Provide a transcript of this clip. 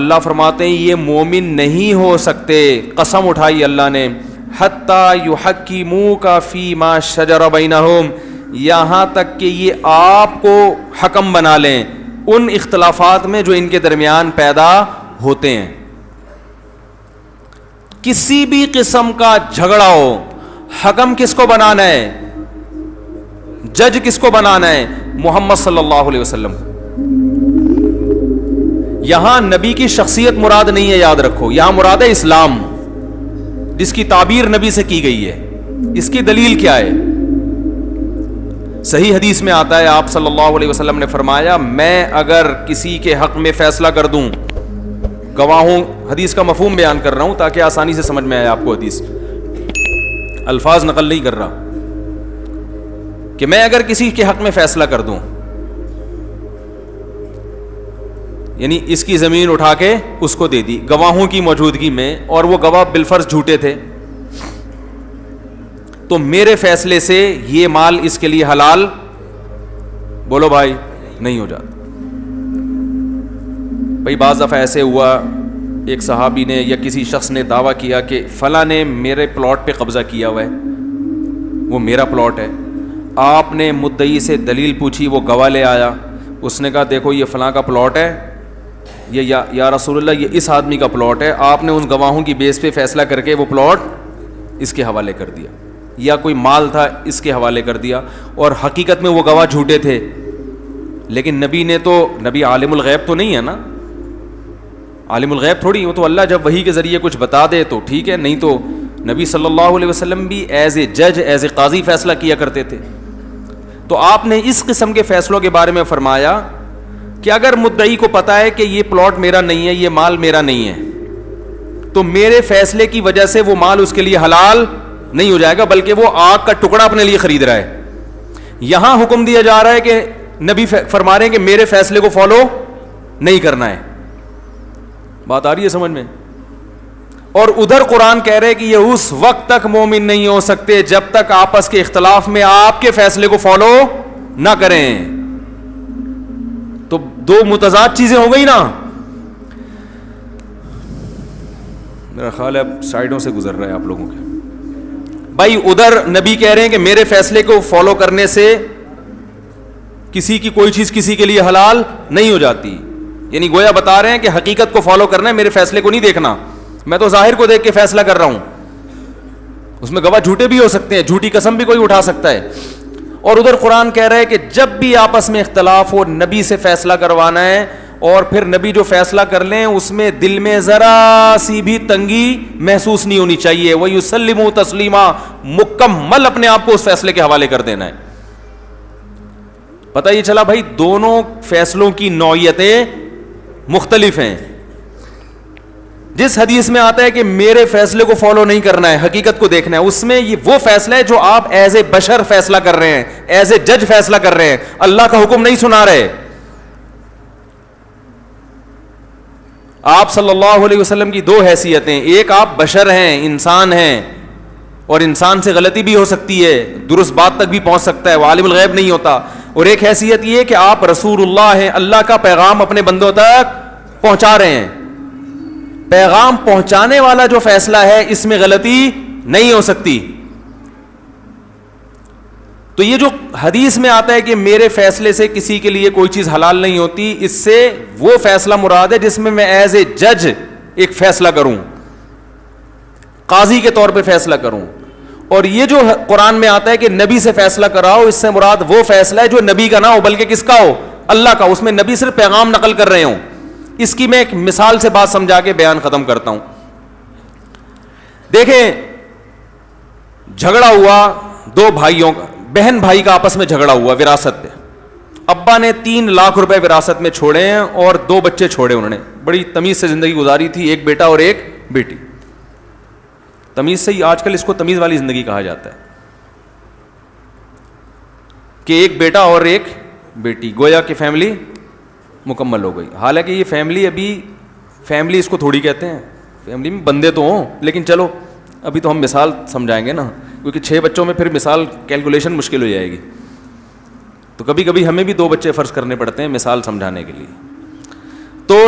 اللہ فرماتے ہیں یہ مومن نہیں ہو سکتے, قسم اٹھائی اللہ نے, حتی یحکموک فیما شجر بینہم, یہاں تک کہ یہ آپ کو حکم بنا لیں ان اختلافات میں جو ان کے درمیان پیدا ہوتے ہیں. کسی بھی قسم کا جھگڑا ہو, حکم کس کو بنانا ہے, جج کس کو بنانا ہے, محمد صلی اللہ علیہ وسلم. یہاں نبی کی شخصیت مراد نہیں ہے, یاد رکھو, یہاں مراد ہے اسلام جس کی تعبیر نبی سے کی گئی ہے. اس کی دلیل کیا ہے؟ صحیح حدیث میں آتا ہے, آپ صلی اللہ علیہ وسلم نے فرمایا میں اگر کسی کے حق میں فیصلہ کر دوں, گواہوں, حدیث کا مفہوم بیان کر رہا ہوں تاکہ آسانی سے سمجھ میں آئے آپ کو حدیث, الفاظ نقل نہیں کر رہا, کہ میں اگر کسی کے حق میں فیصلہ کر دوں, یعنی اس کی زمین اٹھا کے اس کو دے دی گواہوں کی موجودگی میں, اور وہ گواہ بالفرض جھوٹے تھے, تو میرے فیصلے سے یہ مال اس کے لیے حلال, بولو بھائی, نہیں ہو جاتا. بھائی بعض دفعہ ایسے ہوا, ایک صحابی نے یا کسی شخص نے دعویٰ کیا کہ فلاں نے میرے پلاٹ پہ قبضہ کیا ہوا ہے, وہ میرا پلاٹ ہے. آپ نے مدعی سے دلیل پوچھی, وہ گواہ لے آیا, اس نے کہا دیکھو یہ فلاں کا پلاٹ ہے, یہ یا رسول اللہ یہ اس آدمی کا پلاٹ ہے. آپ نے ان گواہوں کی بیس پہ فیصلہ کر کے وہ پلاٹ اس کے حوالے کر دیا, یا کوئی مال تھا اس کے حوالے کر دیا, اور حقیقت میں وہ گواہ جھوٹے تھے. لیکن نبی نے تو, نبی عالم الغیب تو نہیں ہے نا, عالم الغیب تھوڑی, وہ تو اللہ جب وحی کے ذریعے کچھ بتا دے تو ٹھیک ہے, نہیں تو نبی صلی اللہ علیہ وسلم بھی ایز اے جج, ایز اے قاضی فیصلہ کیا کرتے تھے. تو آپ نے اس قسم کے فیصلوں کے بارے میں فرمایا کہ اگر مدعی کو پتا ہے کہ یہ پلاٹ میرا نہیں ہے, یہ مال میرا نہیں ہے, تو میرے فیصلے کی وجہ سے وہ مال اس کے لیے حلال نہیں ہو جائے گا, بلکہ وہ آگ کا ٹکڑا اپنے لیے خرید رہا ہے. یہاں حکم دیا جا رہا ہے کہ نبی فرما رہے ہیں کہ میرے فیصلے کو فالو نہیں کرنا ہے. بات آ رہی ہے سمجھ میں؟ اور ادھر قرآن کہہ رہے کہ یہ اس وقت تک مومن نہیں ہو سکتے جب تک آپس کے اختلاف میں آپ کے فیصلے کو فالو نہ کریں. تو دو متضاد چیزیں ہو گئی نا. میرا خیال ہے اب سائڈوں سے گزر رہا ہے آپ لوگوں کے. بھائی ادھر نبی کہہ رہے ہیں کہ میرے فیصلے کو فالو کرنے سے کسی کی کوئی چیز کسی کے لیے حلال نہیں ہو جاتی, یعنی گویا بتا رہے ہیں کہ حقیقت کو فالو کرنا ہے, میرے فیصلے کو نہیں دیکھنا, میں تو ظاہر کو دیکھ کے فیصلہ کر رہا ہوں. اس میں گواہ جھوٹے بھی ہو سکتے ہیں, جھوٹی قسم بھی کوئی اٹھا سکتا ہے. اور ادھر قرآن کہہ رہا ہے کہ جب بھی آپس میں اختلاف ہو نبی سے فیصلہ کروانا ہے, اور پھر نبی جو فیصلہ کر لیں اس میں دل میں ذرا سی بھی تنگی محسوس نہیں ہونی چاہیے. وَيُسَلِّمُوا تَسْلِيمًا, مکمل اپنے آپ کو اس فیصلے کے حوالے کر دینا ہے. پتہ یہ چلا بھائی دونوں فیصلوں کی نوعیتیں مختلف ہیں. جس حدیث میں آتا ہے کہ میرے فیصلے کو فالو نہیں کرنا ہے, حقیقت کو دیکھنا ہے, اس میں یہ وہ فیصلہ ہے جو آپ ایز اے بشر فیصلہ کر رہے ہیں, ایز اے جج فیصلہ کر رہے ہیں, اللہ کا حکم نہیں سنا رہے. آپ صلی اللہ علیہ وسلم کی دو حیثیتیں, ایک آپ بشر ہیں, انسان ہیں, اور انسان سے غلطی بھی ہو سکتی ہے, درست بات تک بھی پہنچ سکتا ہے, وہ عالم الغیب نہیں ہوتا. اور ایک حیثیت یہ کہ آپ رسول اللہ ہیں, اللہ کا پیغام اپنے بندوں تک پہنچا رہے ہیں. پیغام پہنچانے والا جو فیصلہ ہے اس میں غلطی نہیں ہو سکتی. تو یہ جو حدیث میں آتا ہے کہ میرے فیصلے سے کسی کے لیے کوئی چیز حلال نہیں ہوتی, اس سے وہ فیصلہ مراد ہے جس میں میں ایز اے جج ایک فیصلہ کروں, قاضی کے طور پہ فیصلہ کروں. اور یہ جو قرآن میں آتا ہے کہ نبی سے فیصلہ کراؤ, اس سے مراد وہ فیصلہ ہے جو نبی کا نہ ہو بلکہ کس کا ہو, اللہ کا. اس میں نبی صرف پیغام نقل کر رہے ہوں. اس کی میں ایک مثال سے بات سمجھا کے بیان ختم کرتا ہوں. دیکھیں جھگڑا ہوا دو بھائیوں کا, بہن بھائی کا آپس میں جھگڑا ہوا وراثت پہ. ابا نے 3 لاکھ روپے وراثت میں چھوڑے ہیں اور 2 بچے چھوڑے, انہوں نے بڑی تمیز سے زندگی گزاری تھی, ایک بیٹا اور ایک بیٹی. تمیز سے ہی آج کل اس کو تمیز والی زندگی کہا جاتا ہے کہ ایک بیٹا اور ایک بیٹی, گویا کہ فیملی مکمل ہو گئی. حالانکہ یہ فیملی ابھی فیملی اس کو تھوڑی کہتے ہیں, فیملی میں بندے تو ہوں لیکن چلو ابھی تو ہم مثال سمجھائیں گے نا, کیونکہ 6 بچوں میں پھر مثال کیلکولیشن مشکل ہو جائے گی. تو کبھی کبھی ہمیں بھی 2 بچے فرض کرنے پڑتے ہیں مثال سمجھانے کے لیے. تو